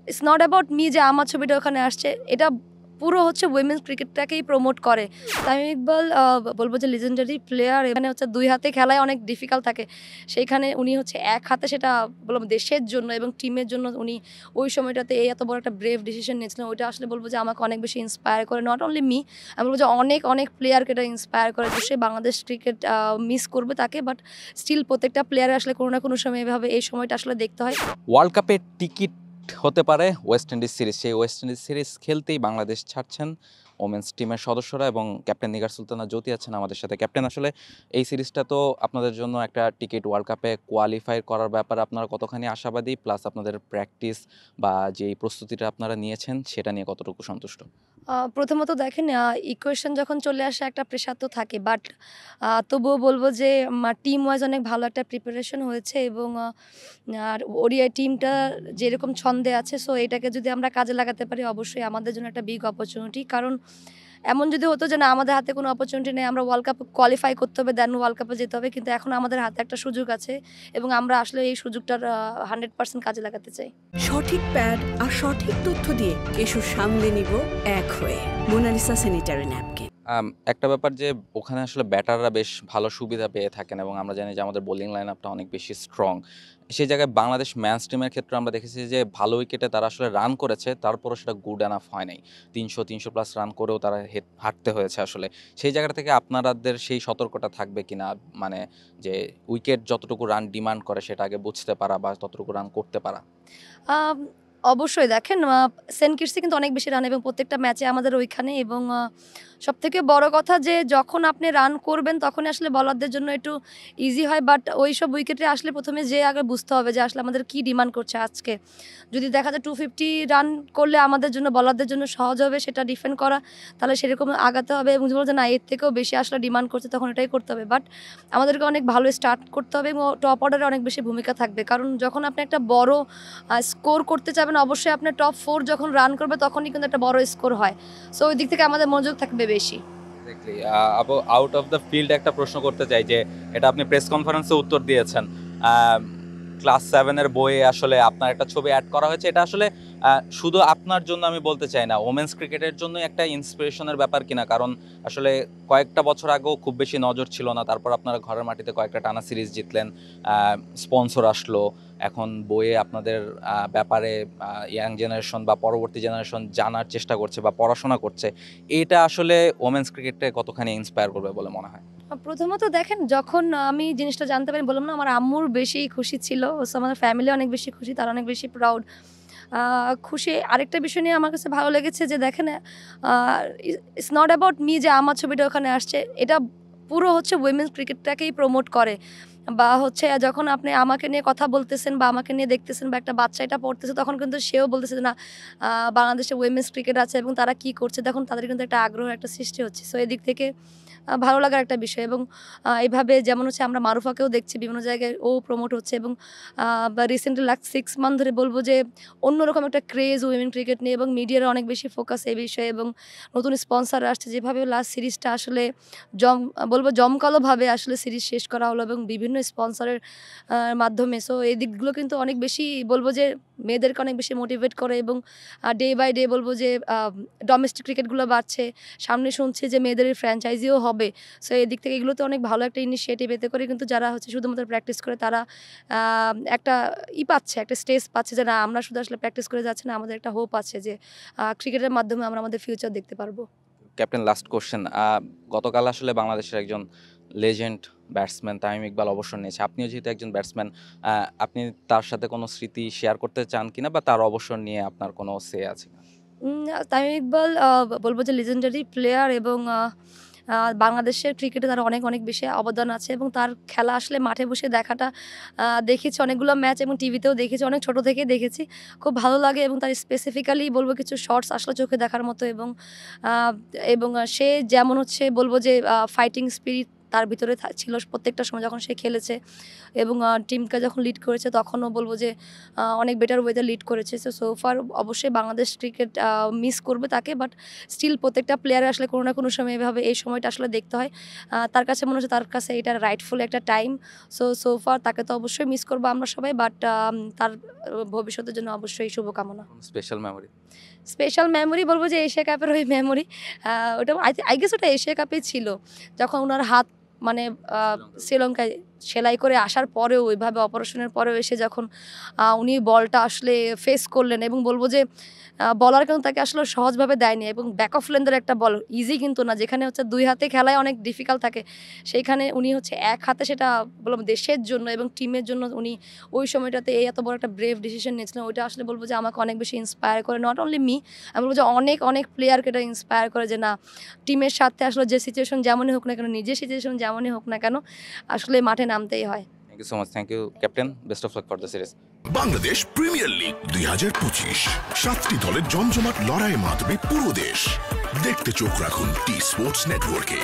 It's not about me যে আমার ছবিটা ওখানে আসছে, এটা পুরো হচ্ছে উইমেন্স ক্রিকেটটাকেই প্রমোট করে। তামিম ইকবাল বলবো যে লিজেন্ডারি প্লেয়ার। এখানে হচ্ছে ২ হাতে খেলায় অনেক ডিফিকাল্ট থাকে, সেইখানে উনি হচ্ছে এক হাতে সেটা বলবো দেশের জন্য এবং টিমের জন্য উনি ওই সময়টাতে এই এত বড় একটা ব্রেভ ডিসিশন নিয়েছিলেন। ওইটা আসলে বলবো যে আমাকে অনেক বেশি ইন্সপায়ার করে, নট অনলি মি, আমি বলবো যে অনেক অনেক প্লেয়ারকে এটা ইন্সপায়ার করে যে সে বাংলাদেশ ক্রিকেট মিস করবে তাকে, বাট স্টিল প্রত্যেকটা প্লেয়ার আসলে কোনো না কোনো সময় এভাবে এই সময়টা আসলে দেখতে হয়। ওয়ার্ল্ড কাপের টিকিট হতে পারে ওয়েস্ট ইন্ডিজ সিরিজ, সেই ওয়েস্ট ইন্ডিজ সিরিজ খেলতেই বাংলাদেশ ছাড়ছেন ওমেন্স টিমের সদস্যরা এবং ক্যাপ্টেন নিগার সুলতানা জ্যোতি আছেন আমাদের সাথে। ক্যাপ্টেন, আসলে এই সিরিজটা তো আপনাদের জন্য একটা টিকিট, ওয়ার্ল্ড কাপে কোয়ালিফাই করার ব্যাপারে আপনারা কতখানি আশাবাদী, প্লাস আপনাদের প্র্যাকটিস বা যেই প্রস্তুতিটা আপনারা নিয়েছেন সেটা নিয়ে কতটুকু সন্তুষ্ট? প্রথমত দেখেন, ইকুয়েশন যখন চলে আসে একটা প্রেশার তো থাকে, বাট তবুও বলবো যে টিম ওয়াইজ অনেক ভালো একটা প্রিপারেশন হয়েছে এবং আর ওডিআই টিমটা যেরকম ছন্দে আছে, সো এটাকে যদি আমরা কাজে লাগাতে পারি অবশ্যই আমাদের জন্য একটা বিগ অপরচুনিটি। কারণ এমন যদি হতো যে না আমাদের হাতে কোনো অপরচুনিটি নেই, আমরা ওয়ার্ল্ড কাপ কোয়ালিফাই করতে হবে, দেন ওয়ার্ল্ড কাপে যেতে হবে, কিন্তু এখন আমাদের হাতে একটা সুযোগ আছে এবং আমরা আসলে এই সুযোগটার 100% কাজে লাগাতে চাই। সঠিক প্যাড আর সঠিক তথ্য দিয়ে কেশু সামলে নিব এক হয়ে। Monalisa sanitary napkin. একটা ব্যাপার যে ওখানে আসলে ব্যাটাররা বেশ ভালো সুবিধা পেয়ে থাকেন এবং আমরা জানি যে আমাদের বোলিং লাইন আপটা অনেক বেশি স্ট্রং। সেই জায়গায় বাংলাদেশ ম্যান টিমের ক্ষেত্রে আমরা দেখেছি যে ভালো উইকেটে তারা আসলে রান করেছে, তারপরও সেটা গুড এনাফ হয় নাই। ৩০০ প্লাস রান করেও তারা হারতে হয়েছে আসলে। সেই জায়গা থেকে আপনাদের সেই সতর্কতা থাকবে কিনা, মানে যে উইকেট যতটুকু রান ডিমান্ড করে সেটা আগে বুঝতে পারা বা ততটুকু রান করতে পারা? আম অবশ্যই দেখেন, সেন্ট কিটসে কিন্তু অনেক বেশি রান এবং প্রত্যেকটা ম্যাচে আমাদের ওইখানে, এবং সবথেকে বড় কথা যে যখন আপনি রান করবেন তখনই আসলে বলারদের জন্য একটু ইজি হয়, বাট ওইসব উইকেটে আসলে প্রথমে যে আগে বুঝতে হবে যে আসলে আমাদের কি ডিমান্ড করছে আজকে। যদি দেখা যায় 250 রান করলে আমাদের জন্য বলারদের জন্য সহজ হবে সেটা ডিফেন্ড করা, তাহলে সেরকম আগাতে হবে এবং বলবো যে না এর থেকেও বেশি আসলে ডিমান্ড করছে তখন এটাই করতে হবে। বাট আমাদেরকে অনেক ভালো স্টার্ট করতে হবে এবং টপ অর্ডারে অনেক বেশি ভূমিকা থাকবে, কারণ যখন আপনি একটা বড় স্কোর করতে চাবেন অবশ্যই আপনার টপ 4 যখন রান করবে তখনই কিন্তু একটা বড় স্কোর হয়। সো ওই দিক থেকে আমাদের মনোযোগ থাকবে বেশি। এক্স্যাক্টলি। আপু, আউট অফ দ্য ফিল্ড একটা প্রশ্ন করতে চাই যে এটা আপনি প্রেস কনফারেন্সে উত্তর দিয়েছেন। ক্লাস 7 এর বইয়ে আসলে আপনার একটা ছবি অ্যাড করা হয়েছে। এটা আসলে শুধু আপনার জন্য আমি বলতে চাই না, ওমেন্স ক্রিকেটের জন্য একটা ইন্সপিরেশনের ব্যাপার কিনা, কারণ আসলে কয়েকটা বছর আগেও খুব বেশি নজর ছিল না, তারপর আপনারা ঘরের মাটিতে কয়েকটা টানা সিরিজ জিতলেন, স্পন্সর আসলো, এখন বইয়ে আপনাদের ব্যাপারে ইয়াং জেনারেশন বা পরবর্তী জেনারেশন জানার চেষ্টা করছে বা পড়াশোনা করছে। এটা আসলে ওমেন্স ক্রিকেটকে কতখানি ইন্সপায়ার করবে বলে মনে হয়? প্রথমত দেখেন, যখন আমি জিনিসটা জানতে পারি, বললাম না আমার আম্মুর বেশি খুশি ছিল, সো আমাদের ফ্যামিলি অনেক বেশি খুশি, তারা অনেক বেশি প্রাউড। খুশি আরেকটা বিষয় নিয়ে আমার কাছে ভালো লেগেছে যে দেখেন, ইটস নট অ্যাবাউট মি যে আমার ছবিটা ওখানে আসছে, এটা পুরো হচ্ছে উইমেন্স ক্রিকেটটাকেই প্রমোট করে। বা হচ্ছে যখন আপনি আমাকে নিয়ে কথা বলতেছেন বা আমাকে নিয়ে দেখতেছেন বা একটা বাচ্চা এটা পড়তেছে, তখন কিন্তু সেও বলতেছে যে না বাংলাদেশে উইমেন্স ক্রিকেট আছে এবং তারা কি করছে, তখন তাদের কিন্তু একটা আগ্রহ একটা সৃষ্টি হচ্ছে। সো এদিক থেকে ভালো লাগার একটা বিষয়, এবং এইভাবে যেমন হচ্ছে আমরা মারুফাকেও দেখছি বিভিন্ন জায়গায় ও প্রমোট হচ্ছে, এবং বা রিসেন্টলি লাস্ট 6 মান্থ ধরে বলবো যে অন্যরকম একটা ক্রেজ উইমেন ক্রিকেট নিয়ে এবং মিডিয়ার অনেক বেশি ফোকাস এই বিষয়ে, এবং নতুন স্পন্সর আসছে, যেভাবে লাস্ট সিরিজটা আসলে বলবো জমকালোভাবে আসলে সিরিজ শেষ করা হলো এবং বিভিন্ন স্পন্সরের মাধ্যমে। সো এই দিকগুলো কিন্তু অনেক বেশি বলবো যে মেয়েদেরকে অনেক বেশি মোটিভেট করে, এবং ডে বাই ডে বলবো যে ডোমেস্টিক ক্রিকেটগুলো বাড়ছে, সামনে শুনছি যে মেয়েদের ফ্র্যাঞ্চাইজিও হবে। সো এদিক থেকে এগুলোতে অনেক ভালো একটা ইনিশিয়েটিভ, এতে করে কিন্তু যারা হচ্ছে শুধুমাত্র প্র্যাকটিস করে তারা একটা পাচ্ছে, একটা স্টেজ পাচ্ছে যে না আমরা শুধু আসলে প্র্যাকটিস করে যাচ্ছি না, আমাদের একটা হোপ আছে যে ক্রিকেটের মাধ্যমে আমরা আমাদের ফিউচার দেখতে পারবো। Captain, last question. গতকাল আসলে বাংলাদেশের একজন লেজেন্ড ব্যাটসম্যান তামিম ইকবাল অবসর নিয়েছে। আপনিও যেহেতু একজন ব্যাটসম্যান, আপনি তার সাথে কোনো স্মৃতি শেয়ার করতে চান কিনা বা তার অবসর নিয়ে আপনার কোনো সে আছে কিনা? তামিম ইকবাল বলবো যে লিজেন্ডারি প্লেয়ার, এবং বাংলাদেশের ক্রিকেটে তার অনেক অনেক বেশি অবদান আছে, এবং তার খেলা আসলে মাঠে বসে দেখাটা দেখেছি অনেকগুলো ম্যাচ এবং টিভিতেও দেখেছি, অনেক ছোট থেকেই দেখেছি, খুব ভালো লাগে। এবং তার স্পেসিফিক্যালি বলবো কিছু শর্টস আসলে চোখে দেখার মতো, এবং সে যেমন হচ্ছে বলবো যে ফাইটিং স্পিরিট তার ভিতরে ছিল প্রত্যেকটা সময় যখন সে খেলেছে এবং টিমকে যখন লিড করেছে তখনও বলবো যে অনেক বেটার ওয়েতে লিড করেছে। সো ফার অবশ্যই বাংলাদেশ ক্রিকেট মিস করবে তাকে, বাট স্টিল প্রত্যেকটা প্লেয়ারের আসলে কোনো না কোনো সময় এভাবে এই সময়টা আসলে দেখতে হয়। তার কাছে মনে হচ্ছে তার কাছে এটা রাইটফুল একটা টাইম। সো ফার তাকে তো অবশ্যই মিস করবো আমরা সবাই, বাট তার ভবিষ্যতের জন্য অবশ্যই শুভকামনা। স্পেশাল মেমোরি বলবো যে এশিয়া কাপের ওই মেমোরি, ওটা আই গেস ওটা এশিয়া কাপে ছিল, যখন ওনার হাত মানে শ্রীলঙ্কায় সেলাই করে আসার পরেও ওইভাবে অপারেশনের পরেও এসে যখন উনি বলটা আসলে ফেস করলেন, এবং বলবো যে বলার কিন্তু তাকে আসলে সহজভাবে দেয়নি, এবং ব্যাক অফ লেন্থের একটা বল ইজি কিন্তু না, যেখানে হচ্ছে 2 হাতে খেলায় অনেক ডিফিকাল্ট থাকে, সেইখানে উনি হচ্ছে 1 হাতে সেটা বলবো দেশের জন্য এবং টিমের জন্য উনি ওই সময়টাতে এত বড় একটা ব্রেভ ডিসিশন নিয়েছিলেন। ওইটা আসলে বলবো যে আমাকে অনেক বেশি ইন্সপায়ার করে, নট অনলি মি, আমি বলবো যে অনেক অনেক প্লেয়ারকে এটা ইন্সপায়ার করে যে না, টিমের সাথে আসলে যে সিচুয়েশন যেমনই হোক না কেন, নিজের সিচুয়েশন যেমনই হোক না কেন, আসলে মাঠে নামতেই হয়। Thank you so much, thank you captain, best of luck for the series. Bangladesh Premier League 2025, 7টি দলের জমজমাট লড়াইয়ে মাতবে পুরো দেশ। দেখতে চোখ রাখুন টি স্পোর্টস নেটওয়ার্কে।